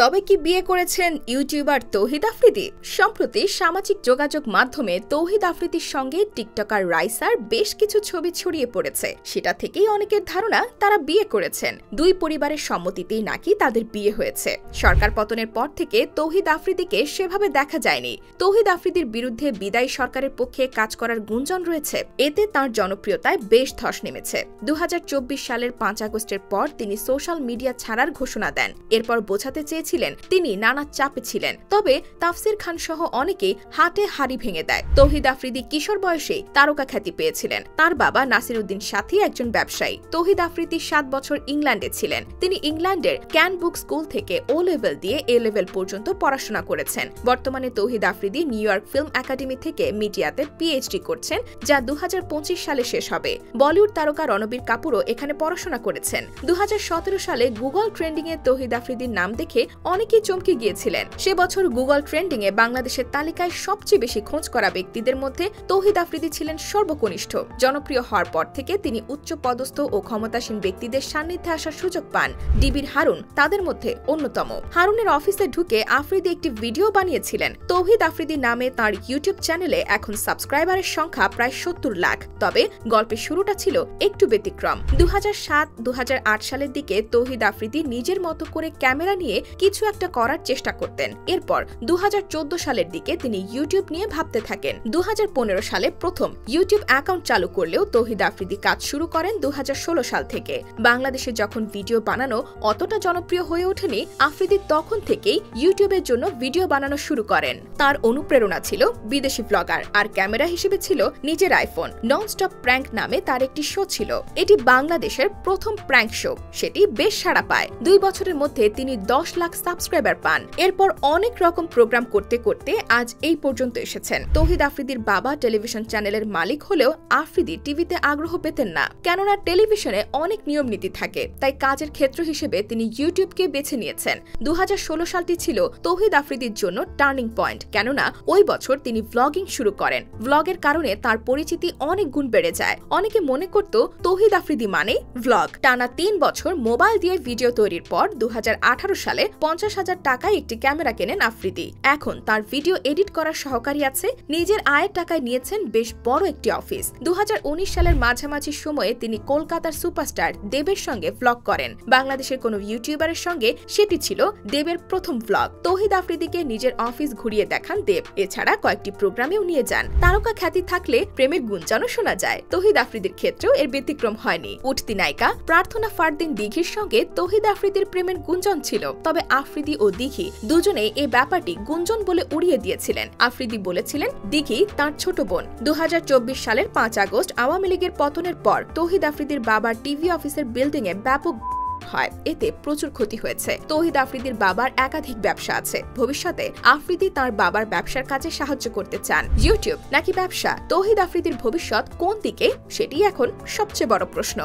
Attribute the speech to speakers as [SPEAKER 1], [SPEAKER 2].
[SPEAKER 1] তবে কি বিয়ে করেছেন ইউটিউবার তৌহিদ আফ্রিদি? সম্প্রতি সামাজিক যোগাযোগ মাধ্যমে তৌহিদ আফ্রিদির সঙ্গে টিকটকার রাইসার বেশ কিছু ছবি ছড়িয়ে পড়েছে। সেটা থেকেই অনেকের ধারণা তারা বিয়ে করেছেন। দুই পরিবারের সম্মতিতেই নাকি তাদের বিয়ে হয়েছে। সরকার পতনের পর থেকে তৌহিদ আফ্রিদিকে সেভাবে দেখা যায়নি। তৌহিদ আফ্রিদির বিরুদ্ধে বিদায়ী সরকারের পক্ষে কাজ করার গুঞ্জন রয়েছে। এতে তাঁর জনপ্রিয়তায় বেশ ধস নেমেছে। 2024 সালের 5 আগস্টের পর তিনি সোশ্যাল মিডিয়া ছাড়ার ঘোষণা দেন। এরপর বোঝাতে চেয়েছিলেন তিনি নানা চাপে ছিলেন। তবে তাফসির খান সহ অনেকেই হাটে হাড়ি ভেঙে দেয়। তৌহিদ আফ্রিদি কিশোর বয়সেই তারকা খ্যাতি পেয়েছিলেন। তার বাবা নাসির উদ্দিন সাথী একজন ব্যবসায়ী। তৌহিদ আফ্রিদি 7 বছর ইংল্যান্ডে ছিলেন। তিনি ইংল্যান্ডের ক্যান বুক স্কুল থেকে ও লেভেল দিয়ে এ লেভেল পর্যন্ত পড়াশোনা করেছেন। বর্তমানে Touhid Afridi New York film academy থেকে মিডিয়াতে পিএইচডি করছেন, যা 2025 সালে শেষ হবে। বলিউড তারকা রণবীর কাপুরও এখানে পড়াশোনা করেছেন। 2017 সালে গুগল ট্রেন্ডিং এ তৌহিদ আফ্রিদির নাম দেখে অনেকেই চমকে গিয়েছিলেন। সে বছর গুগল ট্রেন্ডিং এ বাংলাদেশের তালিকায় সবচেয়ে বেশি খোঁজ করা ব্যক্তিদের মধ্যে তৌহিদ আফ্রিদি ছিলেন সর্বকনিষ্ঠ। জনপ্রিয় হওয়ার পর থেকে তিনি উচ্চ পদস্থ ও ক্ষমতাসীন ব্যক্তিদের সান্নিধ্যে আসার সুযোগ পান। ডিবির হারুন তাদের মধ্যে অন্যতম। হারুনের অফিসে ঢুকে আফ্রিদি একটি ভিডিও বানিয়েছিলেন। তৌহিদ আফ্রিদি নামে তার ইউটিউব চ্যানেলে এখন সাবস্ক্রাইবারের সংখ্যা প্রায় 70 লাখ। তবে গল্পের শুরুটা ছিল একটু ব্যতিক্রম। 2007-2008 সালের দিকে তৌহিদ আফ্রিদি নিজের মতো করে ক্যামেরা নিয়ে কিছু একটা করার চেষ্টা করতেন। এরপর 2014 সালের দিকে তিনি ইউটিউব নিয়ে ভাবতে থাকেন। 2015 সালে প্রথম ইউটিউব অ্যাকাউন্ট চালু করলেও তৌহিদ আফ্রিদি কাজ শুরু করেন 2016 সাল থেকে। বাংলাদেশে যখন ভিডিও বানানো অতটা জনপ্রিয় হয়ে ওঠেনি, আফ্রিদি তখন থেকেই ইউটিউবের জন্য ভিডিও বানানো শুরু করেন। তার অনুপ্রেরণা ছিল বিদেশি ব্লগার, আর ক্যামেরা হিসেবে ছিল নিজের আইফোন। ননস্টপ প্র্যাঙ্ক নামে তার একটি শো ছিল। এটি বাংলাদেশের প্রথম প্র্যাঙ্ক শো। সেটি বেশ সাড়া পায়। 2 বছরের মধ্যে তিনি 10 লাখ সাবস্ক্রাইবার পান। এরপর অনেক রকম প্রোগ্রাম করতে করতে আজ এই পর্যন্ত এসেছেন। তৌহিদ আফ্রিদির বাবা টেলিভিশন চ্যানেলের মালিক হলেও আফ্রিদি টিভিতে আগ্রহ পেতেন না, কেননা টেলিভিশনে অনেক নিয়ম নীতি থাকে। তাই কাজের ক্ষেত্র হিসেবে তিনি ইউটিউবকে বেছে নিয়েছেন। 2016 সালটি ছিল তৌহিদ আফ্রিদির জন্য টার্নিং পয়েন্ট, কেননা ওই বছর তিনি ভ্লগিং শুরু করেন। ভ্লগের কারণে তার পরিচিতি অনেক গুণ বেড়ে যায়। অনেকে মনে করত তৌহিদ আফ্রিদি মানে ভ্লগ। টানা 3 বছর মোবাইল দিয়ে ভিডিও তৈরির পর 2018 সালে 50,000 টাকায় একটি ক্যামেরা কেনেন আফ্রিদি। এখন তার ভিডিও এডিট করার সহকারী আছে। নিজের আয়ের টাকায় নিয়েছেন বেশ বড় একটি অফিস। 2019 সালের মাঝামাঝি সময়ে তিনি কলকাতার সুপারস্টার দেবের সঙ্গে ভ্লগ করেন। বাংলাদেশের কোনো ইউটিউবারের সঙ্গে সেটি ছিল দেবের প্রথম ভ্লগ। তৌহিদ আফ্রিদিকে নিজের অফিস ঘুরিয়ে দেখান দেব। এছাড়া কয়েকটি প্রোগ্রামেও নিয়ে যান। তারকা খ্যাতি থাকলে প্রেমের গুঞ্জনও শোনা যায়। তৌহিদ আফ্রিদির ক্ষেত্রেও এর ব্যতিক্রম হয়নি। উঠতি নায়িকা প্রার্থনা ফারদিন দিঘির সঙ্গে তৌহিদ আফ্রিদির প্রেমের গুঞ্জন ছিল। তবে আফ্রিদি ও দিঘি দুজনেই এই ব্যাপারটি গুঞ্জন বলে উড়িয়ে দিয়েছিলেন। আফ্রিদি বলেছিলেন দিঘি তার ছোট বোন। 2024 সালের 5 আগস্ট আওয়ামী লীগের পতনের পর তৌহিদ আফ্রিদির বাবার টিভি অফিসের বিল্ডিং এ ব্যাপক হয়। এতে প্রচুর ক্ষতি হয়েছে। তৌহিদ আফ্রিদির বাবার একাধিক ব্যবসা আছে। ভবিষ্যতে আফ্রিদি তার বাবার ব্যবসার কাজে সাহায্য করতে চান। ইউটিউব নাকি ব্যবসা? তৌহিদ আফ্রিদির ভবিষ্যৎ কোন দিকে, সেটি এখন সবচেয়ে বড় প্রশ্ন।